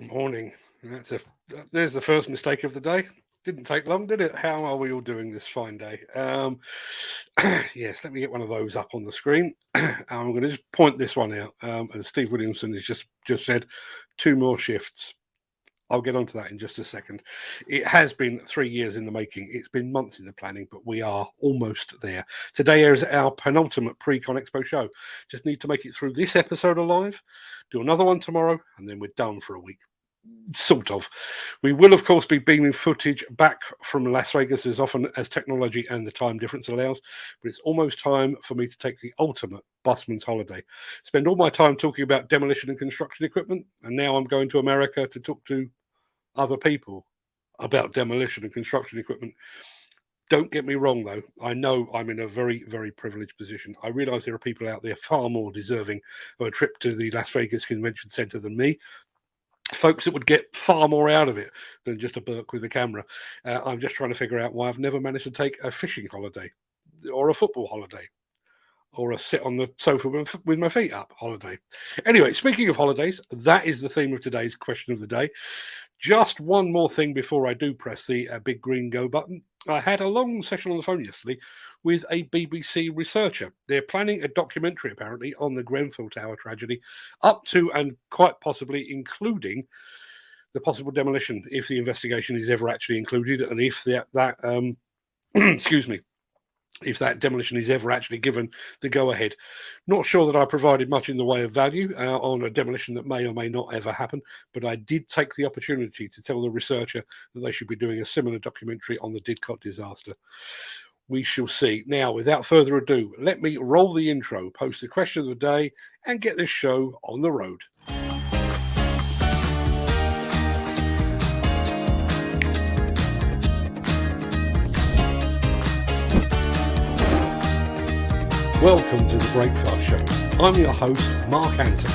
Morning. There's the first mistake of the day. Didn't take long, did it? How are we all doing this fine day? Yes, let me get one of those up on the screen. I'm going to just point this one out. As Steve Williamson has just said, 2 more shifts. I'll get onto that in just a second. It has been 3 years in the making. It's been months in the planning, but we are almost there. Today is our penultimate pre-Con Expo show. Just need to make it through this episode alive, do another one tomorrow, and then we're done for a week. Sort of. We will, of course, be beaming footage back from Las Vegas as often as technology and the time difference allows, but it's almost time for me to take the ultimate busman's holiday. Spend all my time talking about demolition and construction equipment, and now I'm going to America to talk to other people about demolition and construction equipment. Don't get me wrong, though. I know I'm in a very, very privileged position. I realize there are people out there far more deserving of a trip to the Las Vegas Convention Center than me. Folks that would get far more out of it than just a Burke with a camera. I'm just trying to figure out why I've never managed to take a fishing holiday or a football holiday or a sit on the sofa with my feet up holiday. Anyway, speaking of holidays, that is the theme of today's question of the day. Just one more thing before I do press the big green go button. I had a long session on the phone yesterday with a BBC researcher. They're planning a documentary, apparently, on the Grenfell Tower tragedy, up to and quite possibly including the possible demolition, if the investigation is ever actually included, and if excuse me, if that demolition is ever actually given the go-ahead. Not sure that I provided much in the way of value on a demolition that may or may not ever happen, but I did take the opportunity to tell the researcher that they should be doing a similar documentary on the Didcot disaster. We shall see. Now, without further ado, let me roll the intro, post the question of the day, and get this show on the road. Welcome to the Breakfast Show. I'm your host, Mark Anthony.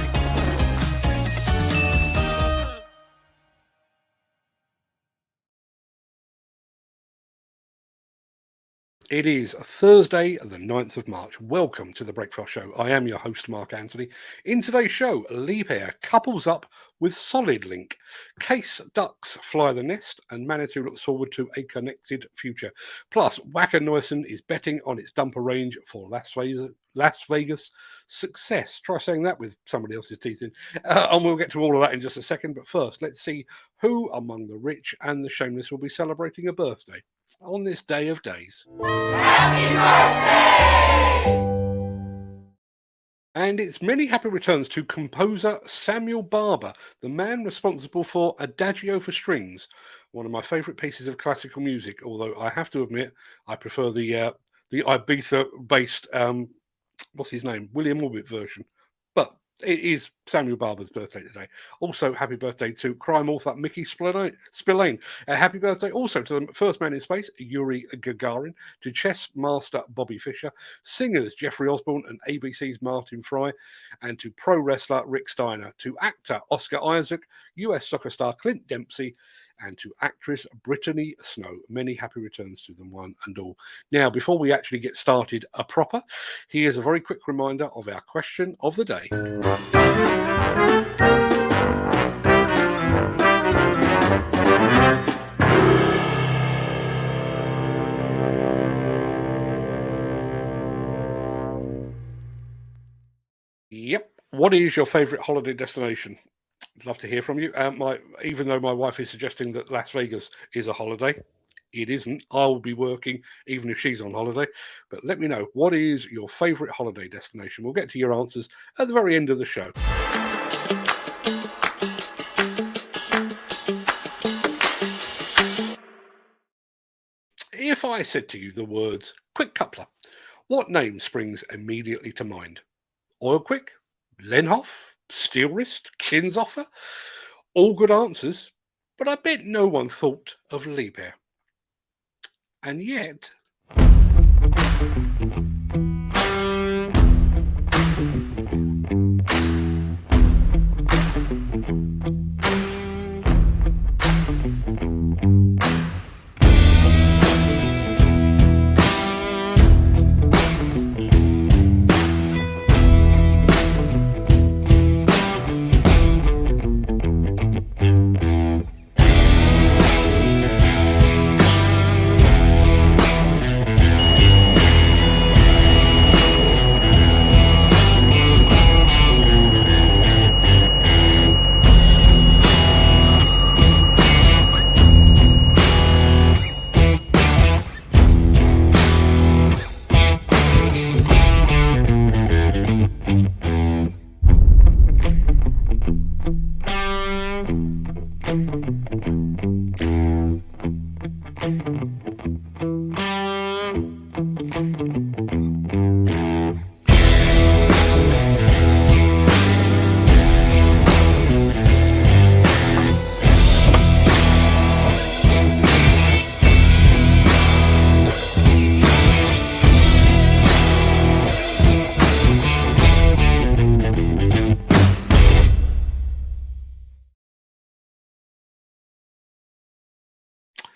It is Thursday, the 9th of March. Welcome to the Breakfast Show. I am your host, Mark Anthony. In today's show, Liebherr couples up with Solidlink. Case ducks fly the nest, and Manitou looks forward to a connected future. Plus, Wacker Neuson is betting on its dumper range for Las Vegas success. Try saying that with somebody else's teeth in. And we'll get to all of that in just a second. But first, let's see who among the rich and the shameless will be celebrating a birthday on this day of days. Happy birthday! And it's many happy returns to composer Samuel Barber, the man responsible for Adagio for Strings, one of my favourite pieces of classical music, although I have to admit I prefer the Ibiza-based, what's his name, William Orbit version. But it is Samuel Barber's birthday today. Also, happy birthday to crime author Mickey Spillane. Happy birthday also to the first man in space, Yuri Gagarin, to chess master Bobby Fischer, singers Jeffrey Osborne and ABC's Martin Fry, and to pro wrestler Rick Steiner, to actor Oscar Isaac, US soccer star Clint Dempsey, and to actress Brittany Snow. Many happy returns to them, one and all. Now, before we actually get started proper, here's a very quick reminder of our question of the day. Yep. What is your favourite holiday destination? I'd love to hear from you. Even though my wife is suggesting that Las Vegas is a holiday, it isn't. I will be working even if she's on holiday. But let me know, what is your favourite holiday destination? We'll get to your answers at the very end of the show. If I said to you the words quick coupler, what name springs immediately to mind? Oil Quick? Lenhoff? Steel Wrist? Kinsoffer? All good answers, but I bet no one thought of Liebherr. And yet...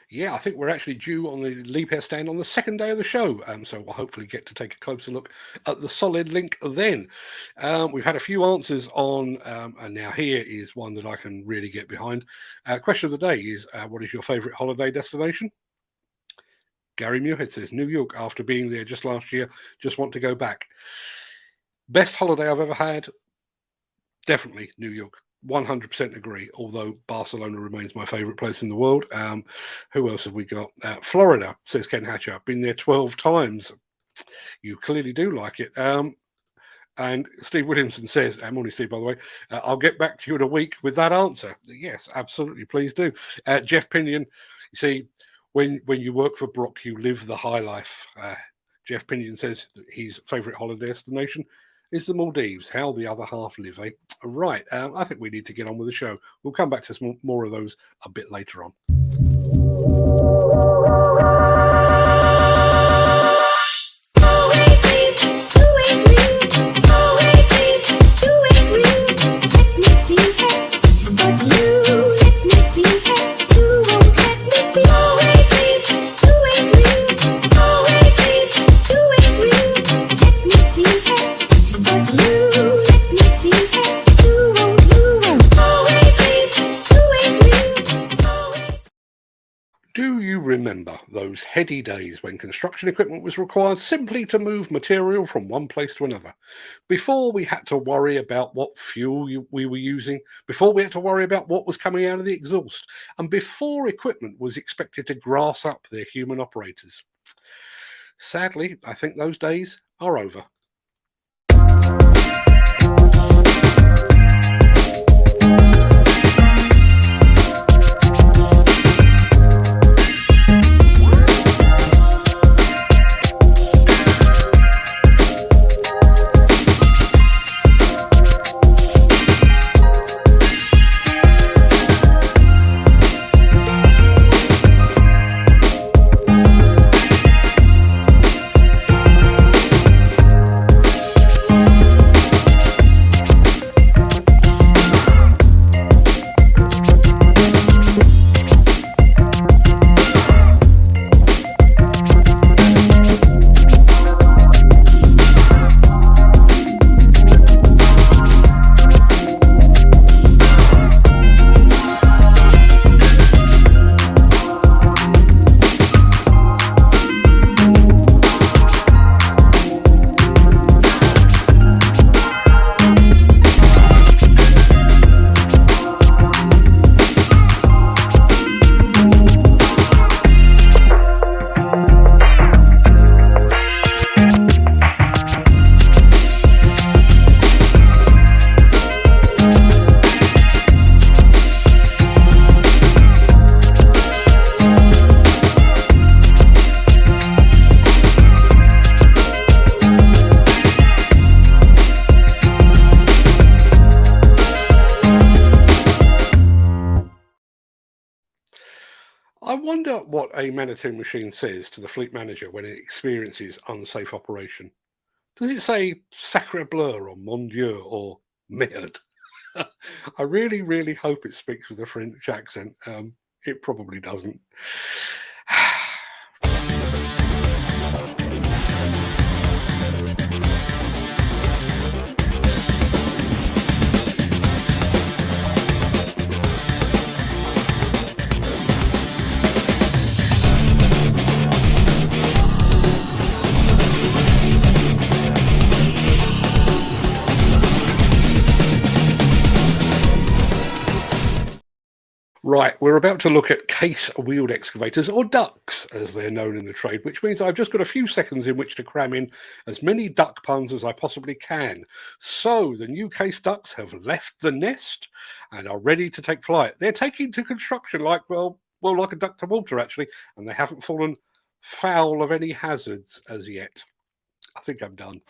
Yeah, I think we're actually due on the Liebherr stand on the second day of the show. So we'll hopefully get to take a closer look at the Solidlink then. We've had a few answers on, and now here is one that I can really get behind. Question of the day is, what is your favourite holiday destination? Gary Muirhead says, New York, after being there just last year, just want to go back. Best holiday I've ever had? Definitely New York. 100% agree, although Barcelona remains my favourite place in the world. Who else have we got? Florida, says Ken Hatcher. I've been there 12 times. You clearly do like it. And Steve Williamson says, morning Steve, by the way, I'll get back to you in a week with that answer. Yes, absolutely, please do. Jeff Pinion, you see, when you work for Brock, you live the high life. Jeff Pinion says that his favourite holiday destination is the Maldives. How the other half live, eh? Right, I think we need to get on with the show. We'll come back to some more of those a bit later on. Do you remember those heady days when construction equipment was required simply to move material from one place to another? Before we had to worry about what fuel we were using, before we had to worry about what was coming out of the exhaust, and before equipment was expected to grass up their human operators. Sadly, I think those days are over. I wonder what a Manitou machine says to the fleet manager when it experiences unsafe operation. Does it say sacre bleu or mon Dieu or merde? I really, really hope it speaks with a French accent. It probably doesn't. Right, we're about to look at case-wheeled excavators, or ducks, as they're known in the trade, which means I've just got a few seconds in which to cram in as many duck puns as I possibly can. So, the new case ducks have left the nest and are ready to take flight. They're taking to construction like a duck to water, actually, and they haven't fallen foul of any hazards as yet. I think I'm done.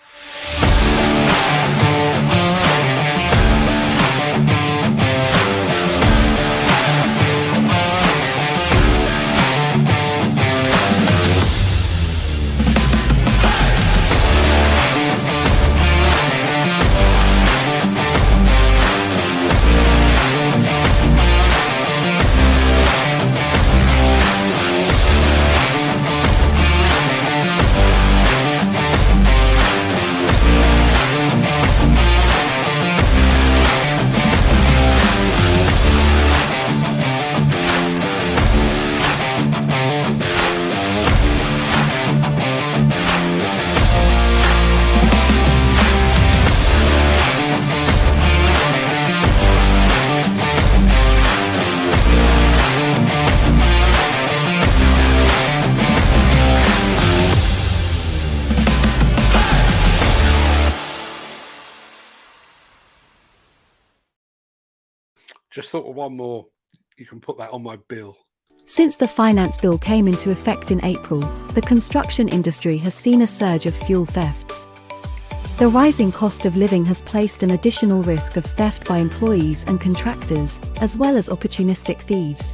Just thought of one more. You can put that on my bill. Since the finance bill came into effect in April, the construction industry has seen a surge of fuel thefts. The rising cost of living has placed an additional risk of theft by employees and contractors, as well as opportunistic thieves.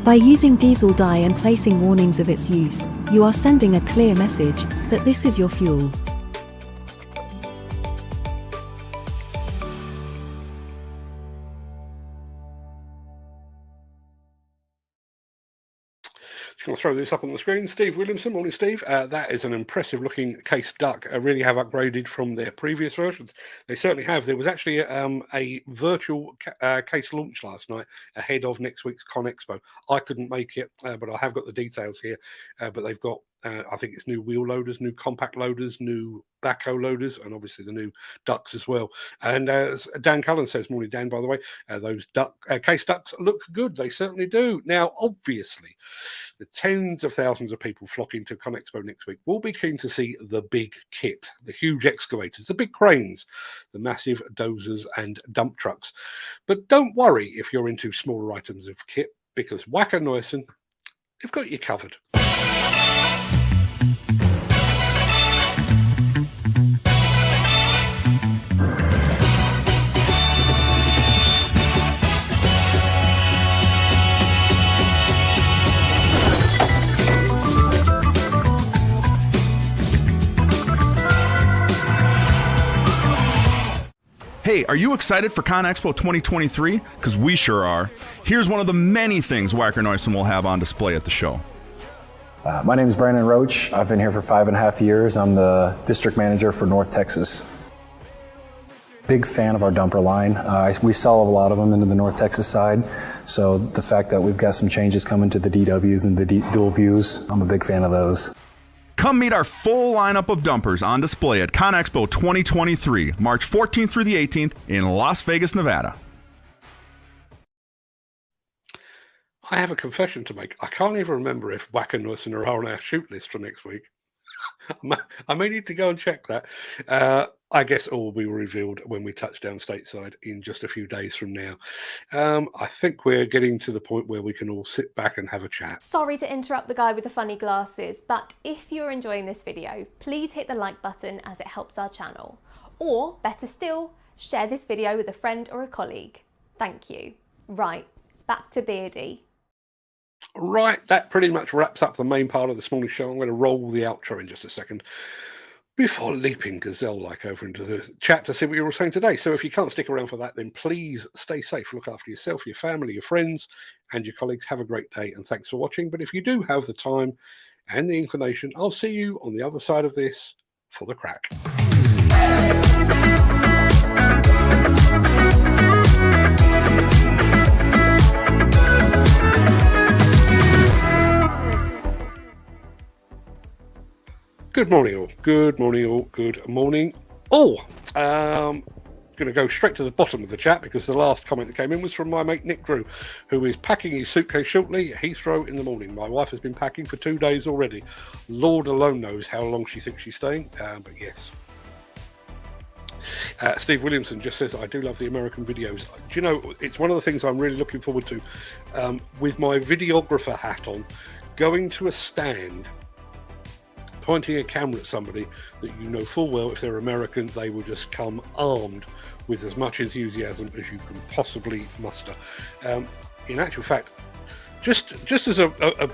By using diesel dye and placing warnings of its use, you are sending a clear message that this is your fuel. Just going to throw this up on the screen. Steve Williamson, morning Steve. That is an impressive looking case duck. Really have upgraded from their previous versions. They certainly have. There was actually a virtual case launch last night ahead of next week's Con Expo. I couldn't make it, but I have got the details here. But they've got, I think it's new wheel loaders, new compact loaders, new backhoe loaders, and obviously the new ducks as well. And as Dan Cullen says, morning Dan, by the way, those case ducks look good. They certainly do. Now, obviously, the tens of thousands of people flocking to Con Expo next week will be keen to see the big kit, the huge excavators, the big cranes, the massive dozers and dump trucks. But don't worry if you're into smaller items of kit, because Wacker Neuson have got you covered. Hey, are you excited for Con Expo 2023? Because we sure are. Here's one of the many things Wacker Neuson will have on display at the show. My name is Brandon Roach. I've been here for 5.5 years. I'm the district manager for North Texas. Big fan of our dumper line. We sell a lot of them into the North Texas side. So the fact that we've got some changes coming to the DWs and the dual views, I'm a big fan of those. Come meet our full lineup of dumpers on display at Con Expo 2023, March 14th through the 18th in Las Vegas, Nevada. I have a confession to make. I can't even remember if Wacker Neuson are on our shoot list for next week. I may need to go and check that. I guess all will be revealed when we touch down stateside in just a few days from now. I think we're getting to the point where we can all sit back and have a chat. Sorry to interrupt the guy with the funny glasses, but if you're enjoying this video, please hit the like button as it helps our channel. Or, better still, share this video with a friend or a colleague. Thank you. Right, back to Beardy. Right, that pretty much wraps up the main part of this morning's show. I'm going to roll the outro in just a second before leaping gazelle-like over into the chat to see what you're all saying today. So if you can't stick around for that, then please stay safe, look after yourself, your family, your friends, and your colleagues. Have a great day, and thanks for watching. But if you do have the time and the inclination, I'll see you on the other side of this for the crack. Good morning all. Good morning all. Good morning all. going to go straight to the bottom of the chat because the last comment that came in was from my mate Nick Drew, who is packing his suitcase shortly at Heathrow in the morning. My wife has been packing for 2 days already. Lord alone knows how long she thinks she's staying, but yes. Steve Williamson just says, I do love the American videos. Do you know, it's one of the things I'm really looking forward to, with my videographer hat on, going to a stand, pointing a camera at somebody that you know full well, if they're American, they will just come armed with as much enthusiasm as you can possibly muster. In actual fact, just as a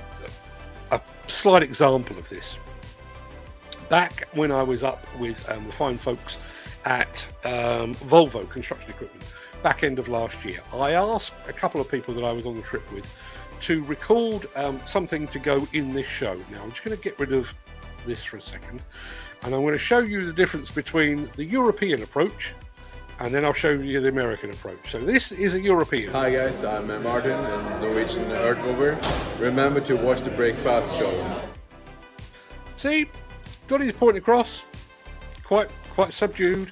slight example of this, back when I was up with the fine folks at Volvo Construction Equipment, back end of last year, I asked a couple of people that I was on the trip with to record something to go in this show. Now, I'm just going to get rid of this for a second, and I'm going to show you the difference between the European approach, and then I'll show you the American approach. So this is a European. Hi guys, I'm Martin and Norwegian Earthmover. Remember to watch the Break Fast show. See, got his point across, quite subdued.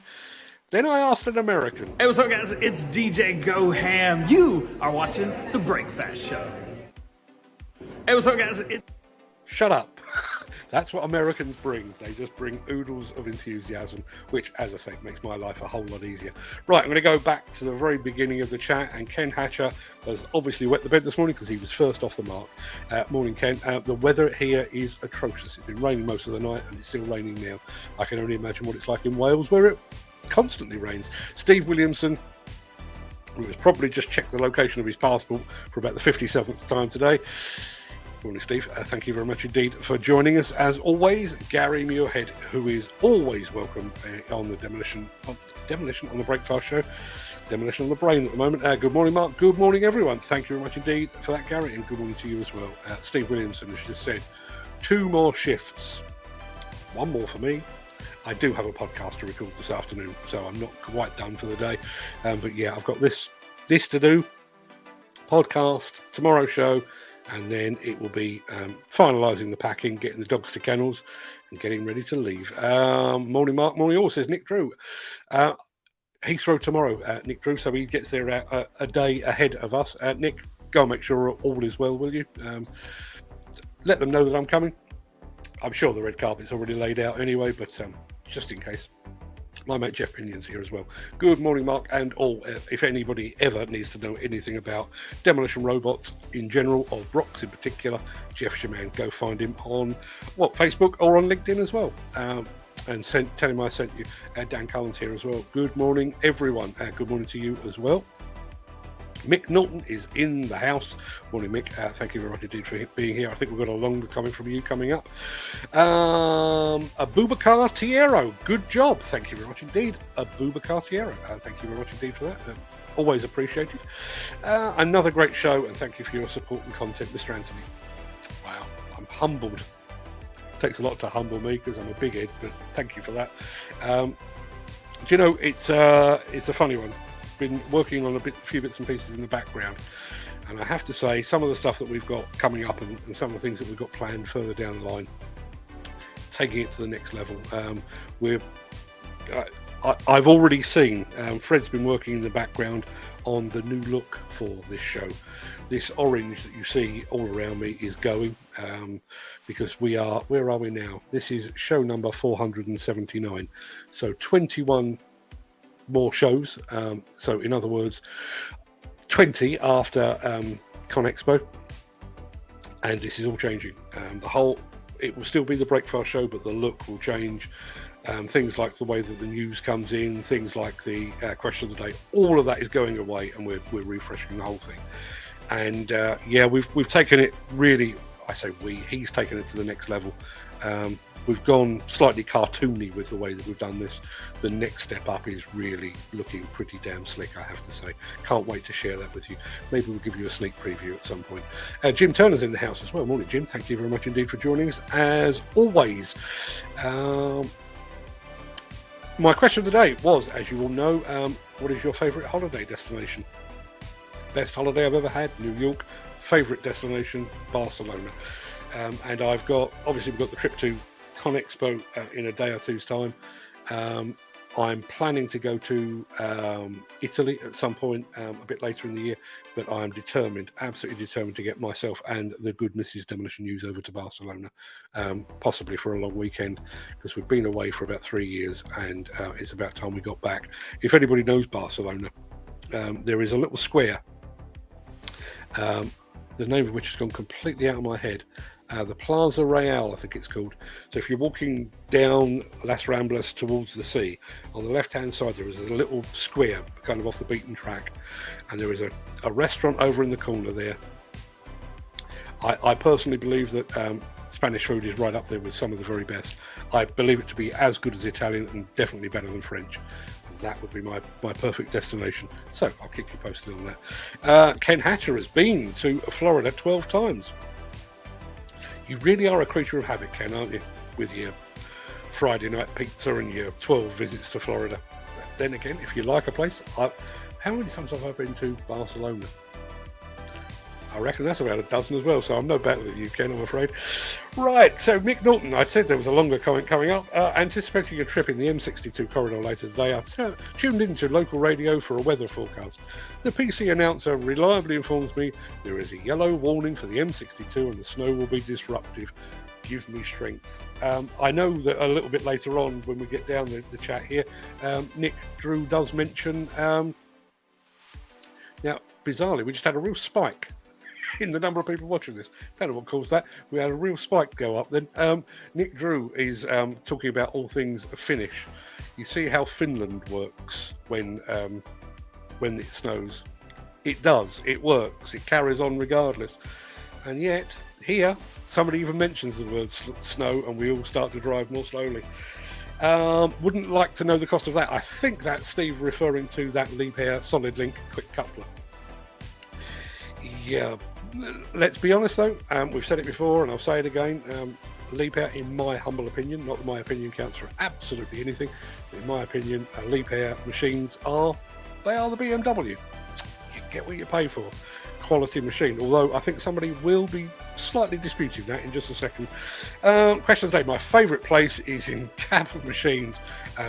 Then I asked an American. Hey, what's up guys? It's DJ Go Ham. You are watching the Breakfast Show. Hey, what's up guys? Shut up. That's what Americans bring. They just bring oodles of enthusiasm, which, as I say, makes my life a whole lot easier. Right, I'm going to go back to the very beginning of the chat, and Ken Hatcher has obviously wet the bed this morning because he was first off the mark. Morning, Ken. The weather here is atrocious. It's been raining most of the night, and it's still raining now. I can only imagine what it's like in Wales, where it constantly rains. Steve Williamson, who has probably just checked the location of his passport for about the 57th time today. Morning, Steve. Thank you very much indeed for joining us. As always, Gary Muirhead, who is always welcome on the Demolition on the Breakfast Show. Demolition on the brain at the moment. Good morning, Mark. Good morning, everyone. Thank you very much indeed for that, Gary, and good morning to you as well. Steve Williamson has just said 2 more shifts. 1 more for me. I do have a podcast to record this afternoon, so I'm not quite done for the day. But yeah, I've got this to do. Podcast, tomorrow's show, and then it will be finalising the packing, getting the dogs to kennels, and getting ready to leave. Morning, Mark. Morning, all, says Nick Drew. Heathrow tomorrow, Nick Drew, so he gets there a day ahead of us. Nick, go and make sure all is well, will you? Let them know that I'm coming. I'm sure the red carpet's already laid out anyway, but just in case. My mate Jeff Pinion's here as well. Good morning, Mark, and all. If anybody ever needs to know anything about demolition robots in general, or Brox in particular, Jeff's your man. Go find him on Facebook or on LinkedIn as well. And tell him I sent you. Dan Cullen's here as well. Good morning, everyone. Good morning to you as well. Mick Norton is in the house. Morning, Mick. Thank you very much indeed for being here. I think we've got a long coming from you coming up. Abubakar Tiero. Good job. Thank you very much indeed. Abubakar Tiero. Thank you very much indeed for that. Always appreciated. Another great show, and thank you for your support and content, Mr. Anthony. Wow, I'm humbled. It takes a lot to humble me because I'm a big head, but thank you for that. Do you know, it's a funny one. Been working on a few bits and pieces in the background, and I have to say some of the stuff that we've got coming up and some of the things that we've got planned further down the line, taking it to the next level. I've already seen Fred's been working in the background on the new look for this show. This orange that you see all around me is going because where are we now? This is show number 479, so 21 more shows, so in other words 20 after Con Expo, and this is all changing. It will still be the Breakfast Show, but the look will change. Things like the way that the news comes in, things like the question of the day, all of that is going away, and we're refreshing the whole thing. And we've taken it really, I say he's taken it to the next level. We've gone slightly cartoony with the way that we've done this. The next step up is really looking pretty damn slick, I have to say. Can't wait to share that with you. Maybe we'll give you a sneak preview at some point. Jim Turner's in the house as well. Morning, Jim. Thank you very much indeed for joining us, as always. My question of the day was, as you all know, what is your favourite holiday destination? Best holiday I've ever had, New York. Favourite destination, Barcelona. And we've got the trip to Con Expo in a day or two's time. I'm planning to go to Italy at some point a bit later in the year, but I'm determined, absolutely determined, to get myself and the good Mrs. Demolition News over to Barcelona, possibly for a long weekend, because we've been away for about 3 years, and it's about time we got back. If anybody knows Barcelona, there is a little square, the name of which has gone completely out of my head. The Plaza Real, I think it's called. So if you're walking down Las Ramblas towards the sea, on the left-hand side there is a little square, kind of off the beaten track, and there is a restaurant over in the corner there. I personally believe that Spanish food is right up there with some of the very best. I believe it to be as good as Italian and definitely better than French. And that would be my perfect destination. So I'll keep you posted on that. Ken Hatcher has been to Florida 12 times. You really are a creature of habit, Ken, aren't you? With your Friday night pizza and your 12 visits to Florida. But then again, if you like a place, how many times have I been to Barcelona? I reckon that's about a dozen as well, so I'm no better than you, Ken, I'm afraid. Right, so Mick Norton, I said there was a longer comment coming up. Anticipating a trip in the M62 corridor later today, I tuned into local radio for a weather forecast. The PC announcer reliably informs me there is a yellow warning for the M62 and the snow will be disruptive. Give me strength. I know that a little bit later on, when we get down the chat here, Nick Drew does mention, now, bizarrely, we just had a real spike in the number of people watching this. Don't know what caused that. We had a real spike go up then. Nick Drew is talking about all things Finnish. You see how Finland works when it snows. It does. It works. It carries on regardless. And yet, here, somebody even mentions the word snow and we all start to drive more slowly. Wouldn't like to know the cost of that. I think that's Steve referring to that Liebherr Solidlink quick coupler. Yeah, let's be honest though, we've said it before and I'll say it again, Liebherr, in my humble opinion, not that my opinion counts for absolutely anything, but in my opinion, Liebherr machines are the BMW. You get what you pay for. Quality machine, although I think somebody will be slightly disputing that in just a second. Question of the day, my favourite place is in cab of machines.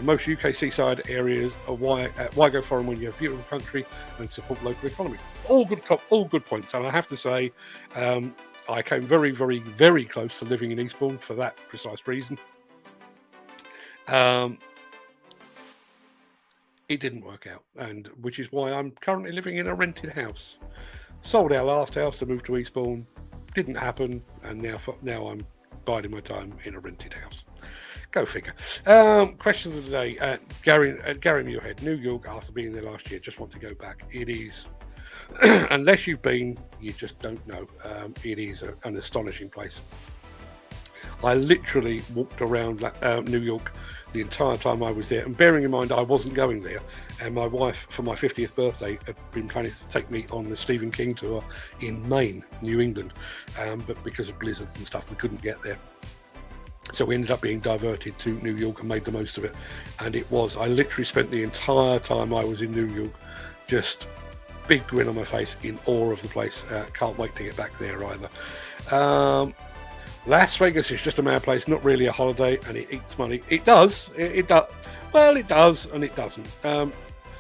Most UK seaside areas are why go foreign when you have beautiful country and support local economy. All good points, and I have to say I came very, very, very close to living in Eastbourne for that precise reason. It didn't work out, and which is why I'm currently living in a rented house. Sold our last house to move to Eastbourne, didn't happen, and now I'm biding my time in a rented house. Go figure. Question of the day, Gary Muirhead, New York, after being there last year, just want to go back. It is, unless you've been, you just don't know. It is an astonishing place. I literally walked around New York the entire time I was there, and bearing in mind I wasn't going there, and my wife for my 50th birthday had been planning to take me on the Stephen King tour in Maine, New England, but because of blizzards and stuff we couldn't get there, so we ended up being diverted to New York and made the most of it. And I literally spent the entire time I was in New York just big grin on my face, in awe of the place. Can't wait to get back there either. Las Vegas is just a mad place, not really a holiday, and it eats money. It does. It does. Well, it does, and it doesn't.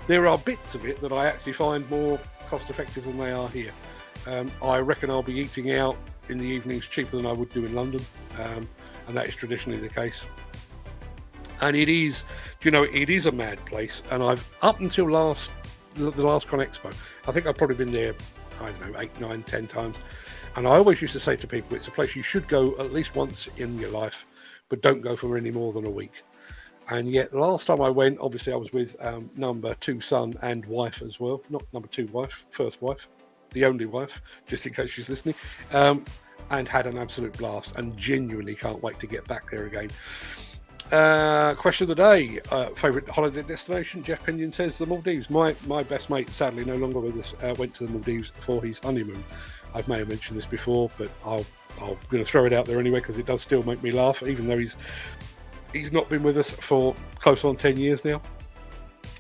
There are bits of it that I actually find more cost-effective than they are here. I reckon I'll be eating out in the evenings cheaper than I would do in London, and that is traditionally the case. And it is, it is a mad place. And I've, up until the last Con Expo, I think I've probably been there, I don't know, 8, 9, 10 times. And I always used to say to people, it's a place you should go at least once in your life, but don't go for any more than a week. And yet, the last time I went, obviously I was with number 2 son and wife as well. Not number 2 wife, first wife, the only wife, just in case she's listening. And had an absolute blast, and genuinely can't wait to get back there again. Question of the day, favourite holiday destination? Jeff Pinion says the Maldives. My best mate, sadly no longer with us, went to the Maldives for his honeymoon. I may have mentioned this before, but I'm going to throw it out there anyway because it does still make me laugh, even though he's not been with us for close on 10 years now.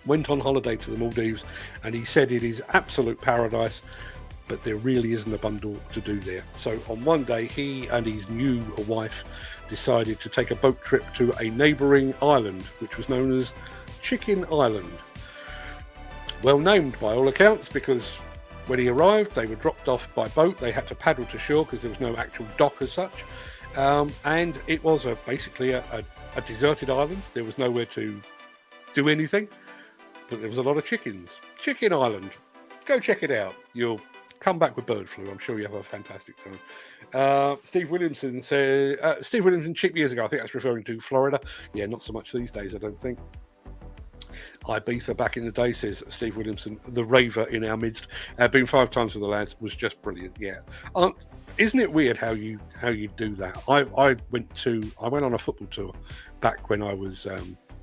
Went on holiday to the Maldives, and he said it is absolute paradise. but there really isn't a bundle to do there. So on one day, he and his new wife decided to take a boat trip to a neighbouring island, which was known as Chicken Island. Well named by all accounts, because when he arrived, they were dropped off by boat. They had to paddle to shore because there was no actual dock as such. And it was basically a deserted island. There was nowhere to do anything, but there was a lot of chickens. Chicken Island. Go check it out. You'll come back with bird flu. I'm sure you have a fantastic time. Steve Williamson says, Steve Williamson, cheap years ago. I think that's referring to Florida. Yeah, not so much these days, I don't think. Ibiza back in the day, says Steve Williamson, the raver in our midst. Been 5 times with the lads, was just brilliant. Yeah, isn't it weird how you do that? I went on a football tour back when I was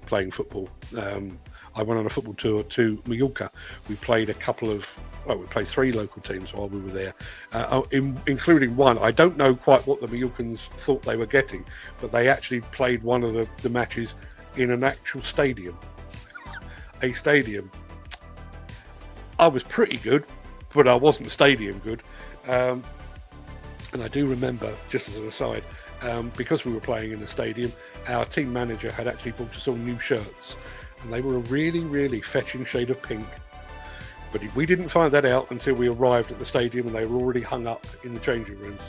playing football. I went on a football tour to Mallorca. We played we played 3 local teams while we were there, including one. I don't know quite what the Mallorcans thought they were getting, but they actually played one of the matches in an actual stadium. A stadium. I was pretty good, but I wasn't stadium good. And I do remember, just as an aside, because we were playing in the stadium, our team manager had actually bought us all new shirts, and they were a really, really fetching shade of pink. But we didn't find that out until we arrived at the stadium and they were already hung up in the changing rooms.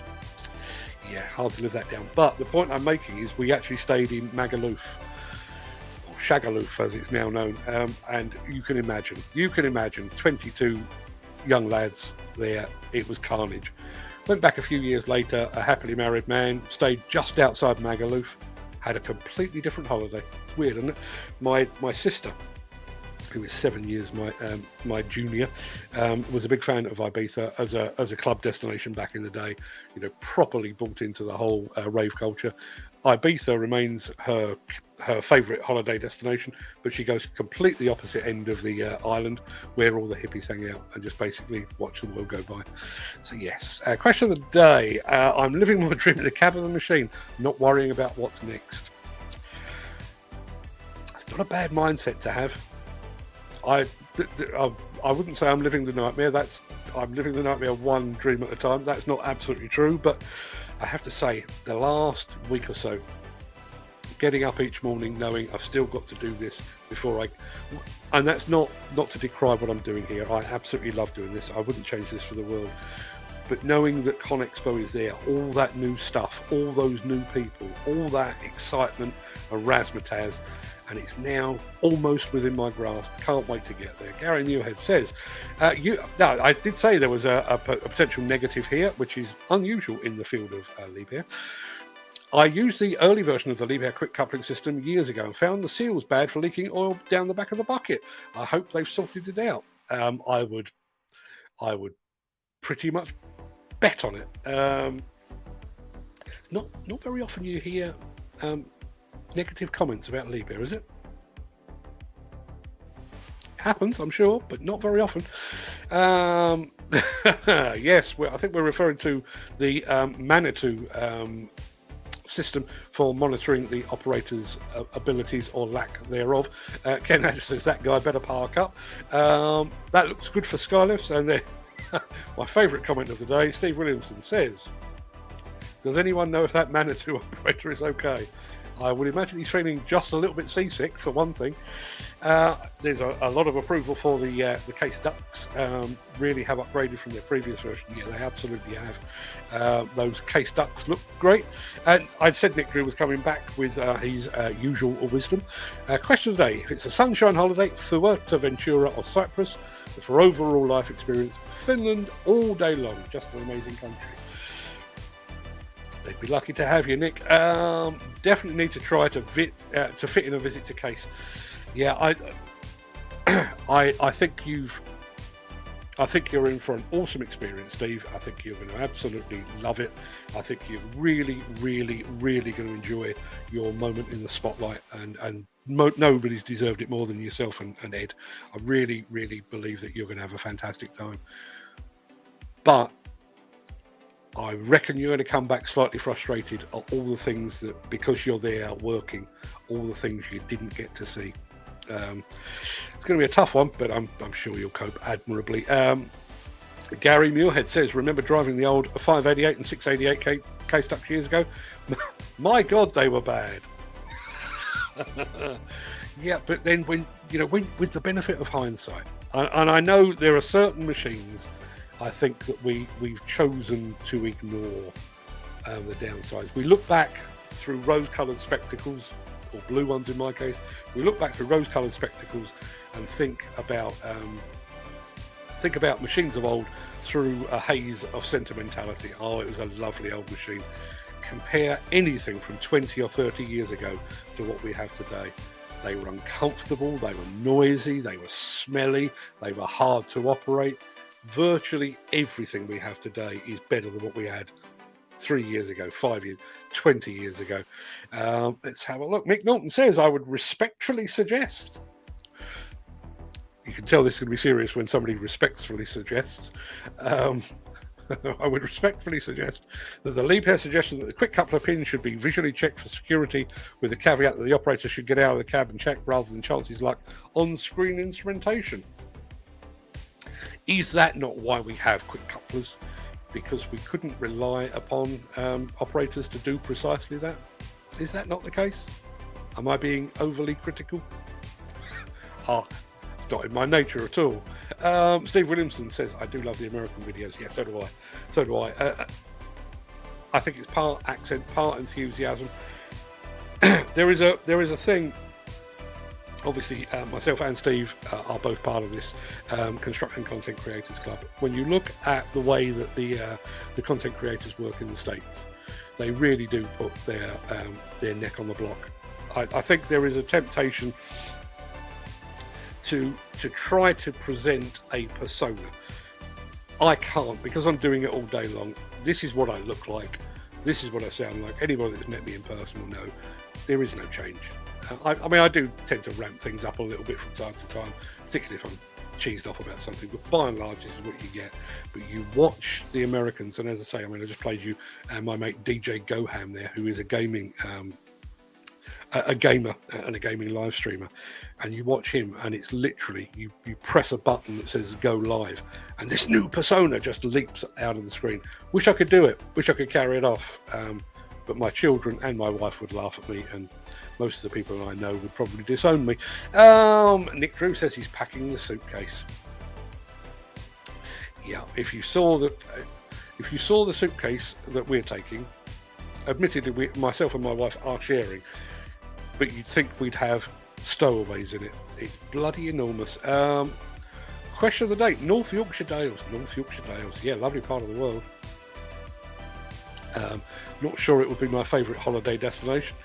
Yeah, hard to live that down. But the point I'm making is we actually stayed in Magaluf, Shagaloof as it's now known, and you can imagine 22 young lads there. It was carnage. Went back a few years later, a happily married man, stayed just outside Magaluf, had a completely different holiday. It's weird, isn't it? My sister, who is 7 years my junior, was a big fan of Ibiza as a club destination back in the day. You know, properly bought into the whole rave culture. Ibiza remains her favourite holiday destination, but she goes completely opposite end of the island, where all the hippies hang out and just basically watch the world go by. So yes, question of the day: I'm living my dream in the cab of the machine, not worrying about what's next. It's not a bad mindset to have. I wouldn't say I'm living the nightmare. I'm living the nightmare one dream at a time. That's not absolutely true, but I have to say, the last week or so, getting up each morning knowing I've still got to do this and that's not to decry what I'm doing here. I absolutely love doing this. I wouldn't change this for the world. But knowing that ConExpo is there, all that new stuff, all those new people, all that excitement and razzmatazz, and it's now almost within my grasp. Can't wait to get there. Gary Newhead says, I did say there was a potential negative here, which is unusual in the field of Liebherr. I used the early version of the Liebherr quick coupling system years ago and found the seal was bad for leaking oil down the back of the bucket. I hope they've sorted it out. I would pretty much bet on it. Not very often you hear negative comments about Liebherr, is it? Happens, I'm sure, but not very often. Yes, I think we're referring to the Manitou system for monitoring the operator's abilities or lack thereof. Ken Ash says that guy better park up. That looks good for skylifts. And then my favourite comment of the day, Steve Williamson says, does anyone know if that Manitou operator is okay? I would imagine he's feeling just a little bit seasick, for one thing. There's a lot of approval for the case ducts. Really have upgraded from their previous version. Yeah, they absolutely have. Those case ducts look great. And I'd said Nick Drew was coming back with his usual wisdom. Question of the day: if it's a sunshine holiday, Fuerteventura or Cyprus, but for overall life experience, Finland all day long. Just an amazing country. They'd be lucky to have you, Nick. Definitely need to try to fit in a visit to Case. Yeah, I think you're in for an awesome experience, Steve. I think you're going to absolutely love it. I think you're really, really, really going to enjoy your moment in the spotlight, and nobody's deserved it more than yourself and Ed. I really, really believe that you're going to have a fantastic time. But I reckon you're going to come back slightly frustrated at all the things that, because you're there working, all the things you didn't get to see. It's going to be a tough one, but I'm sure you'll cope admirably. Gary Muirhead says, remember driving the old 588 and 688 K-Stucks years ago? My God, they were bad. Yeah, but then when with the benefit of hindsight, and I know there are certain machines, I think that we've chosen to ignore the downsides. We look back through rose-coloured spectacles, or blue ones in my case. We look back through rose-coloured spectacles and think about machines of old through a haze of sentimentality. Oh, it was a lovely old machine. Compare anything from 20 or 30 years ago to what we have today. They were uncomfortable, they were noisy, they were smelly, they were hard to operate. Virtually everything we have today is better than what we had 3 years ago, 5 years, 20 years ago. Let's have a look. Mick Norton says, I would respectfully suggest. You can tell this is going to be serious when somebody respectfully suggests. I would respectfully suggest that the Liebherr suggestion that the quick coupler pin should be visually checked for security, with the caveat that the operator should get out of the cab and check rather than chances like on-screen instrumentation. Is that not why we have quick couplers? Because we couldn't rely upon operators to do precisely that? Is that not the case? Am I being overly critical? It's not in my nature at all. Steve Williamson says, I do love the American videos. Yeah, so do I. So do I. I think it's part accent, part enthusiasm. There is a thing. Obviously, myself and Steve are both part of this Construction Content Creators Club. When you look at the way that the content creators work in the States, they really do put their neck on the block. I think there is a temptation to try to present a persona. I can't, because I'm doing it all day long. This is what I look like. This is what I sound like. Anybody that's met me in person will know there is no change. I mean, I do tend to ramp things up a little bit from time to time, particularly if I'm cheesed off about something, but by and large, this is what you get. But you watch the Americans, and as I say, I mean, I just played you my mate DJ Goham there, who is a gaming a gamer and a gaming live streamer, and you watch him, and it's literally you press a button that says go live, and this new persona just leaps out of the screen. Wish I could do it, wish I could carry it off, but my children and my wife would laugh at me, and most of the people I know would probably disown me. Nick Drew says he's packing the suitcase. Yeah, if you saw the suitcase that we're taking, admittedly myself and my wife are sharing, but you'd think we'd have stowaways in it. It's bloody enormous. Question of the day: North Yorkshire Dales. North Yorkshire Dales. Yeah, lovely part of the world. Not sure it would be my favourite holiday destination.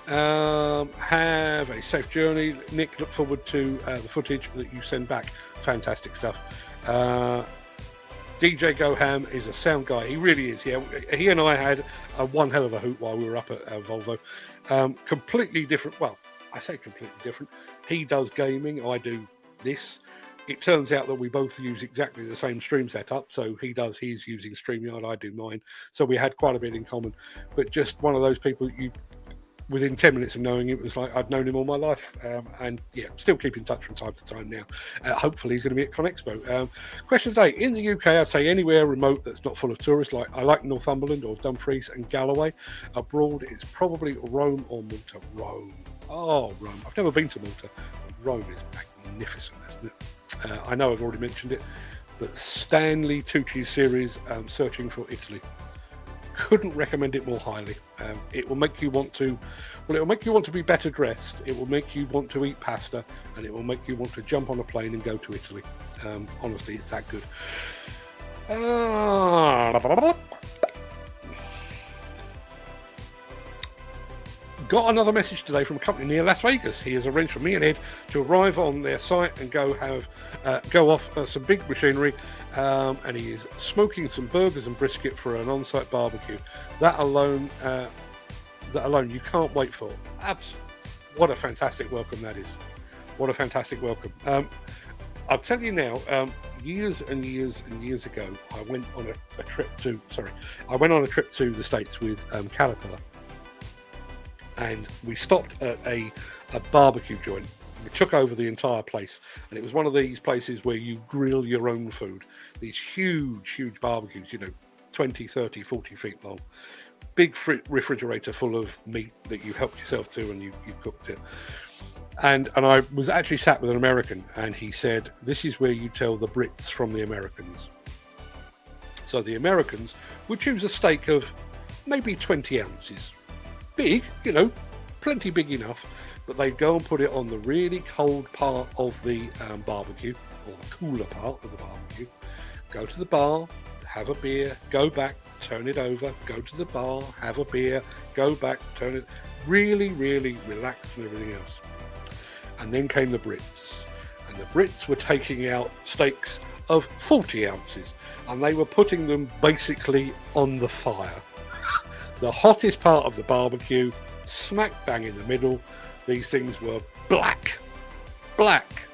Have a safe journey, Nick. Look forward to the footage that you send back. Fantastic stuff. DJ Goham is a sound guy. He really is. Yeah, he and I had one hell of a hoot while we were up at Volvo. Completely different. Well, I say completely different. He does gaming. I do this. It turns out that we both use exactly the same stream setup. So he does his using StreamYard, I do mine. So we had quite a bit in common. But just one of those people you, within 10 minutes of knowing it was like I'd known him all my life. And yeah, still keep in touch from time to time now. Hopefully he's going to be at ConExpo. Question today: in the UK, I'd say anywhere remote that's not full of tourists. Like I like Northumberland or Dumfries and Galloway. Abroad, it's probably Rome or Malta. Rome. Oh, Rome. I've never been to Malta. Rome is magnificent, isn't it? I know I've already mentioned it, but Stanley Tucci's series, Searching for Italy. Couldn't recommend it more highly. It will make you want to, well, it will make you want to be better dressed. It will make you want to eat pasta, and it will make you want to jump on a plane and go to Italy. Honestly, it's that good. Got another message today from a company near Las Vegas. He has arranged for me and Ed to arrive on their site and go off some big machinery, and he is smoking some burgers and brisket for an on-site barbecue. That alone, you can't wait for. What a fantastic welcome that is! What a fantastic welcome! I'll tell you now. Years and years and years ago, I went on a trip to the States with Caterpillar. And we stopped at a barbecue joint We took over the entire place, and it was one of these places where you grill your own food. These huge barbecues, 20, 30, 40 feet long. Big refrigerator full of meat that you helped yourself to, and you cooked it. And I was actually sat with an American, and he said, this is where you tell the Brits from the Americans. So the Americans would choose a steak of maybe 20 ounces. Big, plenty big enough, but they'd go and put it on the really cold part of the barbecue, or the cooler part of the barbecue, go to the bar, have a beer, go back, turn it over, go to the bar, have a beer, go back, turn it, really, really relaxed and everything else. And then came the Brits, and the Brits were taking out steaks of 40 ounces, and they were putting them basically on the fire. The hottest part of the barbecue, smack bang in the middle. These things were black,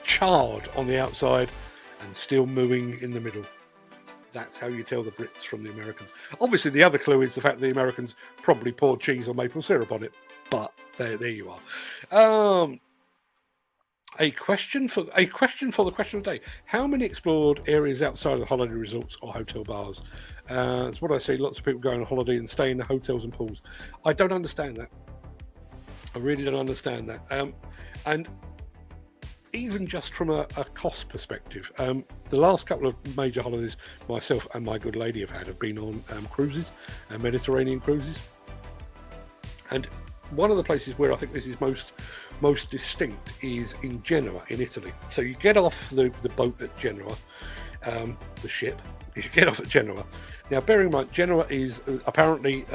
charred on the outside, and still mooing in the middle. That's how you tell the Brits from the Americans. Obviously, the other clue is the fact that the Americans probably poured cheese or maple syrup on it, but there you are. A question for the question of the day. How many explored areas outside of the holiday resorts or hotel bars? It's what I see. Lots of people go on holiday and stay in the hotels and pools. I don't understand that. I really don't understand that. And even just from a cost perspective, the last couple of major holidays myself and my good lady have been on cruises, Mediterranean cruises. And one of the places where I think this is most distinct is in Genoa, in Italy. So you get off the boat at Genoa, the ship. You get off at Genoa. Now, bearing in mind, Genoa is apparently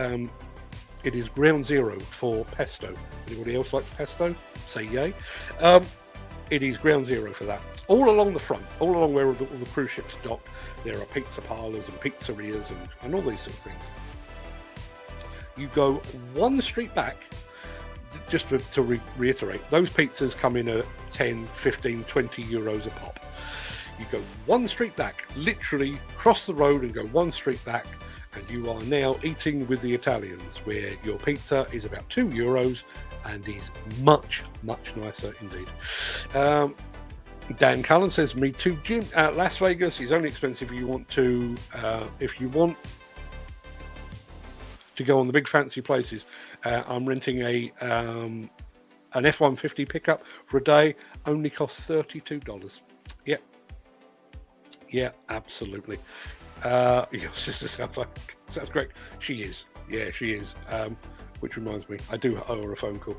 it is ground zero for pesto. Anybody else likes pesto? Say yay. It is ground zero for that. All along the front, all along where all the cruise ships dock, there are pizza parlours and pizzerias and all these sort of things. You go one street back. Just to reiterate, those pizzas come in at 10, 15, 20 euros a pop. You go one street back, literally cross the road and go one street back, and you are now eating with the Italians, where your pizza is about 2 euros and is much, much nicer indeed. Dan Cullen says, me too, Jim. Las Vegas is only expensive if you want to go on the big fancy places. I'm renting an F-150 pickup for a day, only costs $32. Yeah, absolutely. Your sister sounds great. She is. Yeah, she is. Which reminds me, I do owe her a phone call.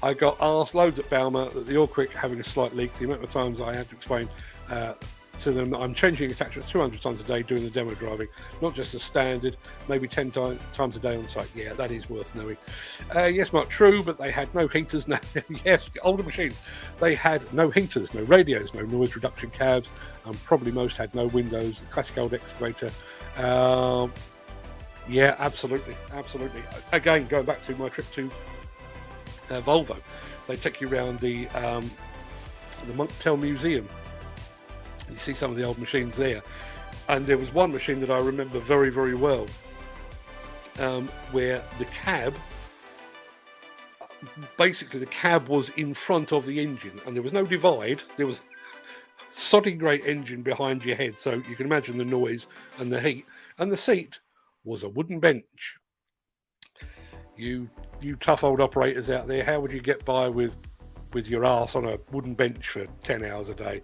I got asked loads at Balmer that the oil Craic having a slight leak. The amount of times I had to explain to them that I'm changing attachments 200 times a day doing the demo driving, not just a standard, maybe 10 times a day on site. Yeah, that is worth knowing. Yes, Mark, true, but they had no heaters. No, yes, older machines. They had no heaters, no radios, no noise reduction cabs, and probably most had no windows. The classic old excavator. Yeah, absolutely. Again, going back to my trip to Volvo, they take you around the Monktail Museum. You see some of the old machines there, and there was one machine that I remember very, very well, where the cab, basically the cab was in front of the engine, and there was no divide. There was sodding great engine behind your head, so you can imagine the noise and the heat. And the seat was a wooden bench. You tough old operators out there, how would you get by with your ass on a wooden bench for 10 hours a day?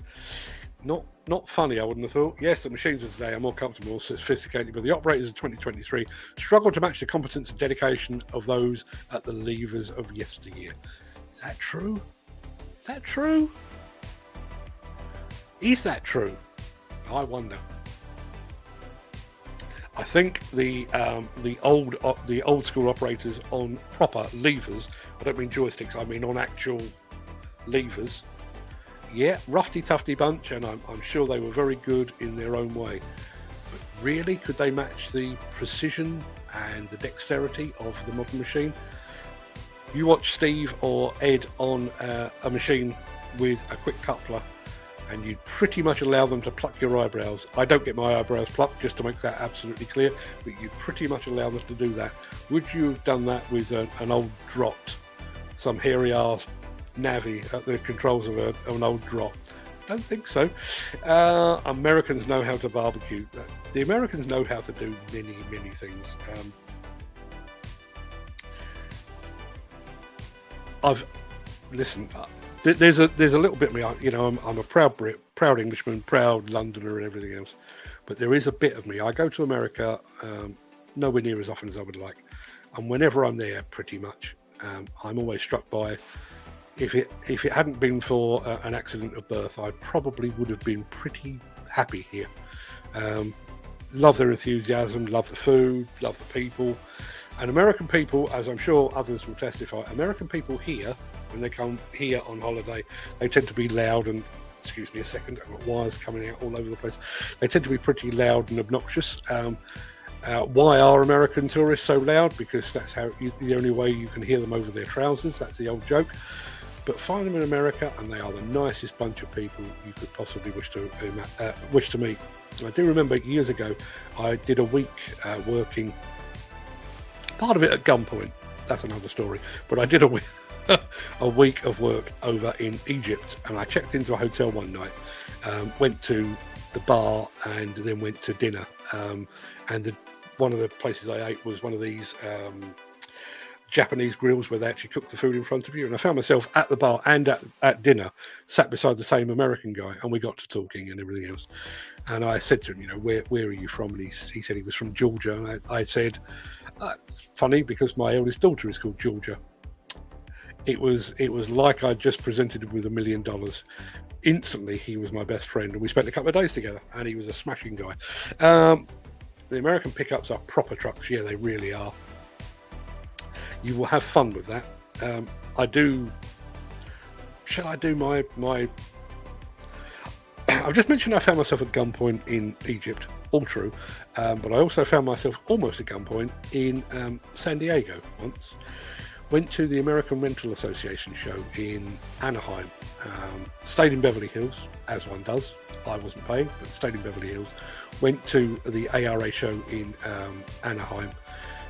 Not funny, I wouldn't have thought. Yes, the machines of today are more comfortable, more sophisticated, but the operators of 2023 struggle to match the competence and dedication of those at the levers of yesteryear. Is that true? Is that true? Is that true? I wonder. I think the old school operators on proper levers, I don't mean joysticks, I mean on actual levers. Yeah, roughy tufty bunch, and I'm sure they were very good in their own way. But really, could they match the precision and the dexterity of the modern machine? You watch Steve or Ed on a machine with a quick coupler, and you pretty much allow them to pluck your eyebrows. I don't get my eyebrows plucked, just to make that absolutely clear, but you pretty much allow them to do that. Would you have done that with an old Drott, some hairy ass navvy at the controls of an old drop? Don't think so. Americans know how to barbecue. The Americans know how to do many, many things. There's a little bit of me, you know, I'm a proud Brit, proud Englishman, proud Londoner and everything else, but there is a bit of me. I go to America nowhere near as often as I would like, and whenever I'm there, pretty much, I'm always struck by, if it hadn't been for an accident of birth, I probably would have been pretty happy here. Love their enthusiasm, love the food, love the people. And American people, as I'm sure others will testify, American people here, when they come here on holiday, they tend to be loud and, excuse me a second, I've got wires coming out all over the place. They tend to be pretty loud and obnoxious. Why are American tourists so loud? Because that's the only way you can hear them over their trousers. That's the old joke. But find them in America, and they are the nicest bunch of people you could possibly wish to meet. I do remember years ago, I did a week working, part of it at gunpoint. That's another story. But I did a week of work over in Egypt, and I checked into a hotel one night, went to the bar, and then went to dinner. And one of the places I ate was one of these Japanese grills where they actually cook the food in front of you. And I found myself at the bar and at dinner, sat beside the same American guy, and we got to talking and everything else. And I said to him, you know, where are you from? And he said he was from Georgia. And I said, it's funny because my eldest daughter is called Georgia. It was like I'd just presented him with $1 million. Instantly, he was my best friend, and we spent a couple of days together, and he was a smashing guy. The American pickups are proper trucks. Yeah, they really are. You will have fun with that. Shall I do my I've just mentioned I found myself at gunpoint in Egypt, all true, but I also found myself almost at gunpoint in San Diego once. Went to the American Rental Association show in Anaheim, stayed in Beverly Hills, as one does. I wasn't paying, but stayed in Beverly Hills. Went to the ARA show in Anaheim,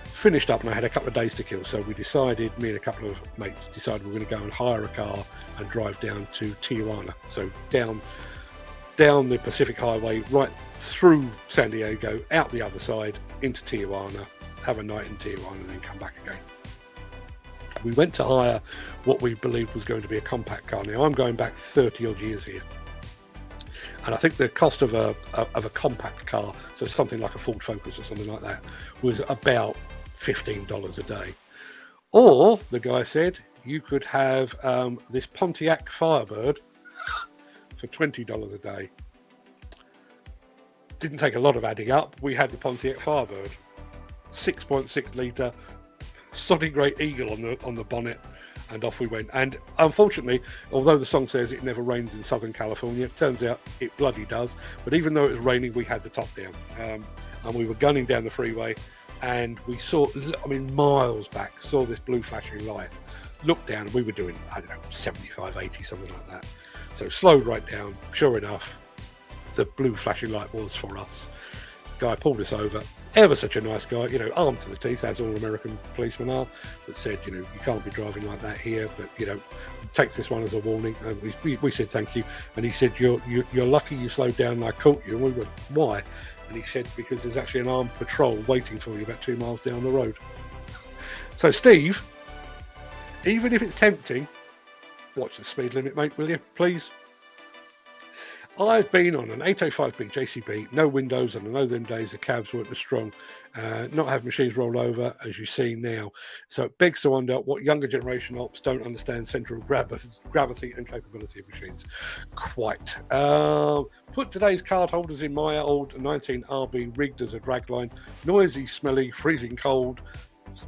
finished up, and I had a couple of days to kill, so we decided, me and a couple of mates decided we were going to go and hire a car and drive down to Tijuana. So down the Pacific Highway, right through San Diego, out the other side, into Tijuana, have a night in Tijuana, and then come back again. We went to hire what we believed was going to be a compact car. Now, I'm going back 30 odd years here, and I think the cost of a compact car, so something like a Ford Focus or something like that, was about $15 a day. Or, the guy said, you could have this Pontiac Firebird for $20 a day. Didn't take a lot of adding up. We had the Pontiac Firebird, 6.6 litre, solid grey eagle on the bonnet, and off we went. And unfortunately, although the song says it never rains in Southern California, it turns out it bloody does. But even though it was raining, we had the top down, and we were gunning down the freeway, and we saw, I mean, miles back, saw this blue flashing light. Looked down, and we were doing, I don't know, 75, 80, something like that. So slowed right down. Sure enough, the blue flashing light was for us. Guy pulled us over. Ever such a nice guy, you know, armed to the teeth, as all American policemen are, but said, you know, you can't be driving like that here, but, you know, take this one as a warning. And we said thank you. And he said, you're lucky you slowed down and I caught you. And we went, why? And he said, because there's actually an armed patrol waiting for you about 2 miles down the road. So, Steve, even if it's tempting, watch the speed limit, mate, will you, please? I've been on an 805B JCB, no windows, and I know them days the cabs weren't as strong, not have machines roll over, as you see now. So it begs to wonder what younger generation ops don't understand central gravity and capability of machines. Quite. Put today's card holders in my old 19 RB rigged as a dragline, noisy, smelly, freezing cold,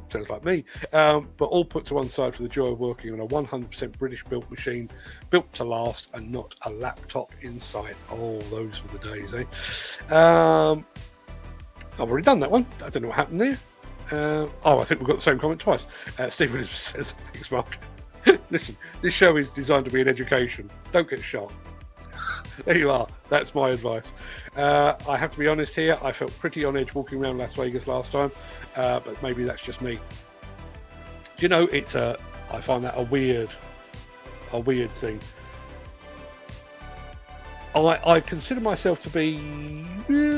sounds like me, but all put to one side for the joy of working on a 100% British built machine, built to last and not a laptop in sight. Oh, those were the days, eh? I've already done that one. I don't know what happened there. I think we've got the same comment twice. Stephen says, thanks, Mark. Listen, this show is designed to be an education. Don't get shot. There you are. That's my advice. I have to be honest here. I felt pretty on edge walking around Las Vegas last time, but maybe that's just me. You know, I find that a weird a weird thing. I consider myself to be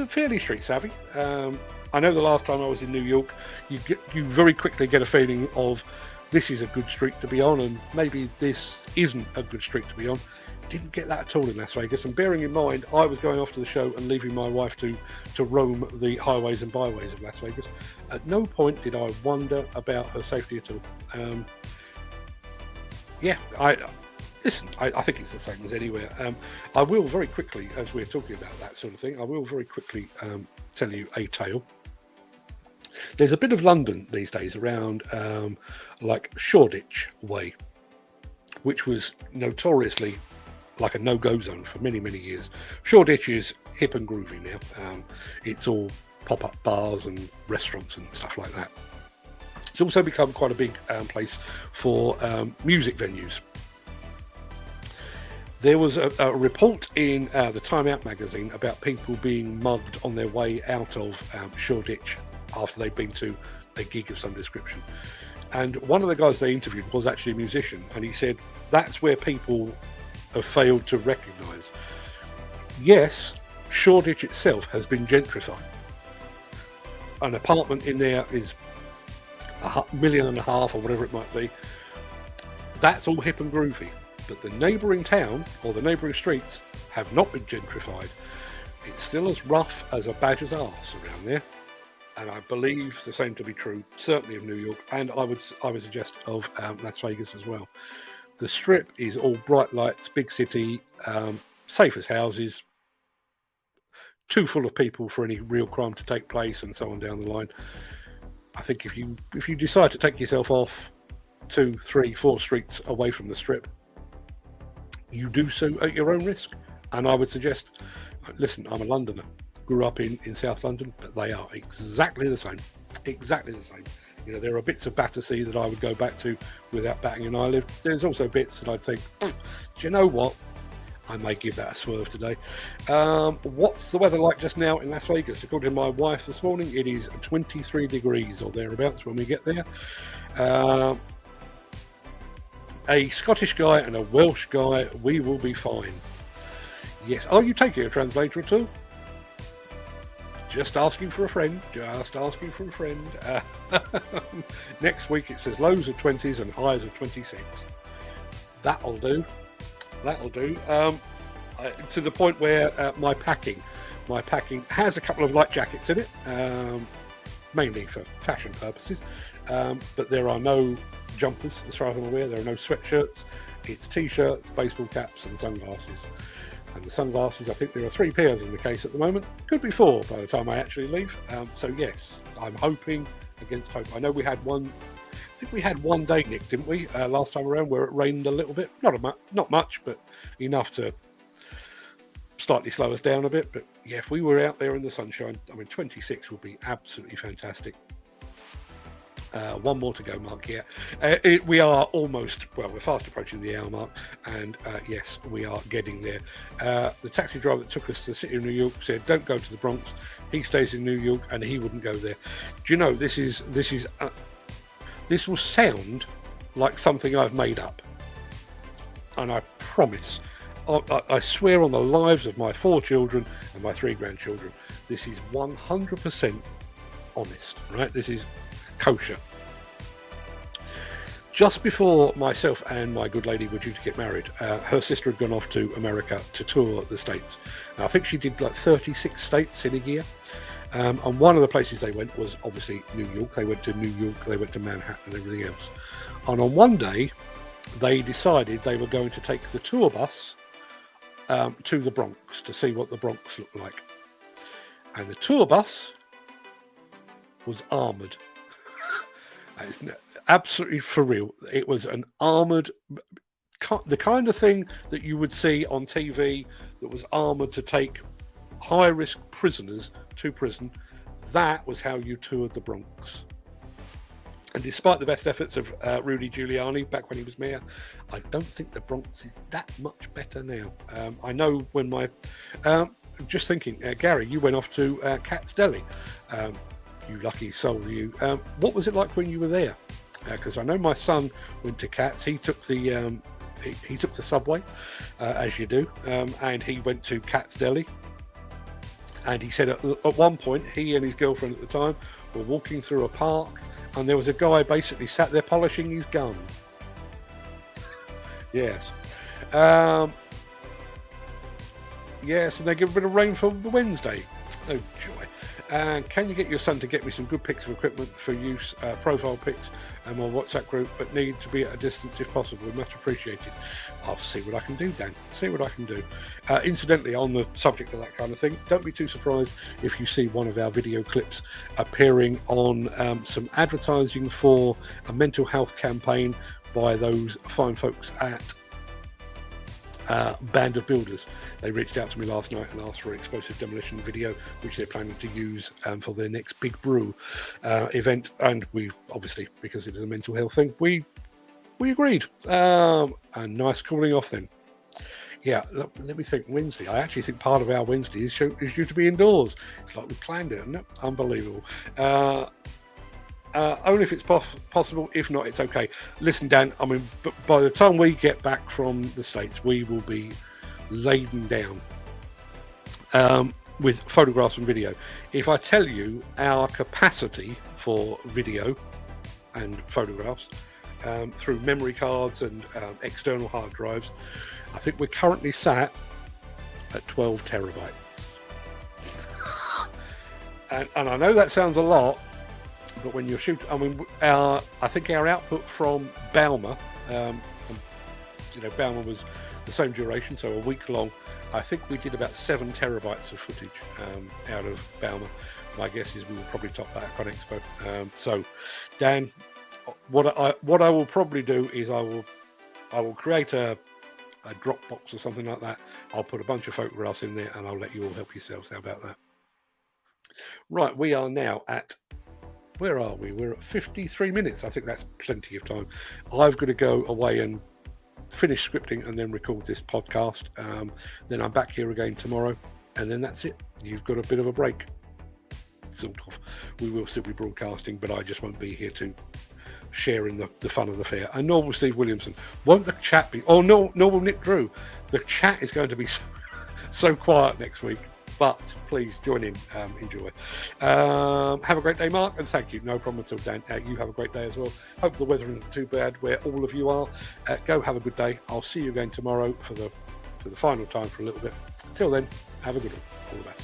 fairly street savvy. I know the last time I was in New York, you very quickly get a feeling of this is a good street to be on, and maybe this isn't a good street to be on. Didn't get that at all in Las Vegas, and bearing in mind I was going off to the show and leaving my wife to roam the highways and byways of Las Vegas. At no point did I wonder about her safety at all. I think it's the same as anywhere. I will very quickly, as we're talking about that sort of thing, I will very quickly tell you a tale. There's a bit of London these days around like Shoreditch Way, which was notoriously like a no-go zone for many, many years. Shoreditch is hip and groovy now. It's all pop-up bars and restaurants and stuff like that. It's also become quite a big place for music venues. There was a report in the Time Out magazine about people being mugged on their way out of Shoreditch after they'd been to a gig of some description. And one of the guys they interviewed was actually a musician, and he said that's where people have failed to recognise. Yes, Shoreditch itself has been gentrified. An apartment in there is $1.5 million or whatever it might be. That's all hip and groovy. But the neighbouring town or the neighbouring streets have not been gentrified. It's still as rough as a badger's arse around there. And I believe the same to be true, certainly of New York, and I would suggest of Las Vegas as well. The Strip is all bright lights, big city, safe as houses, too full of people for any real crime to take place, and so on down the line. I think if you decide to take yourself off 2, 3, 4 streets away from the Strip, you do so at your own risk. And I would suggest, listen, I'm a Londoner. Grew up in South London, but they are exactly the same. Exactly the same. You know, there are bits of Battersea that I would go back to without batting an eyelid. There's also bits that I'd think, do you know what? I may give that a swerve today. What's the weather like just now in Las Vegas? According to my wife this morning, it is 23 degrees or thereabouts when we get there. A Scottish guy and a Welsh guy, we will be fine. Yes. Are you taking a translator at all? Just asking for a friend. Just asking for a friend. Next week it says lows of 20s and highs of 26. That'll do. That'll do. To the point where my packing has a couple of light jackets in it, mainly for fashion purposes. But there are no jumpers, as far as I'm aware. There are no sweatshirts. It's t-shirts, baseball caps, and sunglasses. And the sunglasses, I think there are 3 pairs in the case at the moment. Could be 4 by the time I actually leave. So yes, I'm hoping against hope. I know we had one. I think we had one day, Nick, didn't we? Last time around, where it rained a little bit. Not much, but enough to slightly slow us down a bit. But yeah, if we were out there in the sunshine, I mean, 26 would be absolutely fantastic. One more to go, Mark. Yeah, we are almost, well, we're fast approaching the hour mark, and yes, we are getting there. The taxi driver that took us to the city of New York said, "Don't go to the Bronx." He stays in New York, and he wouldn't go there. Do you know this will sound like something I've made up, and I promise, I swear on the lives of my 4 children and my 3 grandchildren, this is 100% honest. Right? This is kosher. Just before myself and my good lady were due to get married, her sister had gone off to America to tour the States. Now, I think she did like 36 states in a year. And one of the places they went was obviously New York. They went to New York, they went to Manhattan and everything else. And on one day, they decided they were going to take the tour bus to the Bronx to see what the Bronx looked like. And the tour bus was armoured. It's absolutely for real. It was an armoured, the kind of thing that you would see on TV that was armoured to take high-risk prisoners to prison. That was how you toured the Bronx. And despite the best efforts of Rudy Giuliani back when he was mayor, I don't think the Bronx is that much better now. I know when my... just thinking, Gary, you went off to Cat's Deli. You lucky soul, you. What was it like when you were there? Because I know my son went to Cat's. He took the he took the subway, as you do, and he went to Cat's Deli. And he said at one point, he and his girlfriend at the time were walking through a park, and there was a guy basically sat there polishing his gun. Yes. Yes, and they give a bit of rain for the Wednesday. Oh, joy. And can you get your son to get me some good pics of equipment for use, profile pics, and my WhatsApp group, but need to be at a distance if possible? Much appreciated. I'll see what I can do, Dan. See what I can do. Incidentally, on the subject of that kind of thing, don't be too surprised if you see one of our video clips appearing on some advertising for a mental health campaign by those fine folks at Band of Builders. They reached out to me last night and asked for an explosive demolition video, which they're planning to use for their next Big Brew event. And we obviously, because it is a mental health thing, we agreed. A nice cooling off then. Yeah, let me think. Wednesday. I actually think part of our Wednesday is due to be indoors. It's like we planned it, isn't it? Unbelievable. Only if it's possible. If not, it's okay. Listen, Dan, I mean, by the time we get back from the States, we will be laden down with photographs and video. If I tell you our capacity for video and photographs through memory cards and external hard drives, I think we're currently sat at 12 terabytes. And I know that sounds a lot, but when you're shooting, I mean, I think our output from Balmer, Balmer was the same duration, so a week long. I think we did about 7 terabytes of footage out of Balmer. My guess is we will probably top that at ConExpo. So, Dan, what I will probably do is I will create a Dropbox or something like that. I'll put a bunch of photographs in there, and I'll let you all help yourselves. How about that? Right, we are now at. Where are we? We're at 53 minutes. I think that's plenty of time. I've got to go away and finish scripting and then record this podcast. Then I'm back here again tomorrow, and then that's it. You've got a bit of a break. Sort of. We will still be broadcasting, but I just won't be here to share in the fun of the fair. And nor will Steve Williamson. Won't the chat be? Oh, no, nor will Nick Drew. The chat is going to be so quiet next week. But please join in, enjoy. Have a great day, Mark, and thank you. No problem at all, Dan. You have a great day as well. Hope the weather isn't too bad where all of you are. Go have a good day. I'll see you again tomorrow for the final time for a little bit. Till then, have a good one. All the best.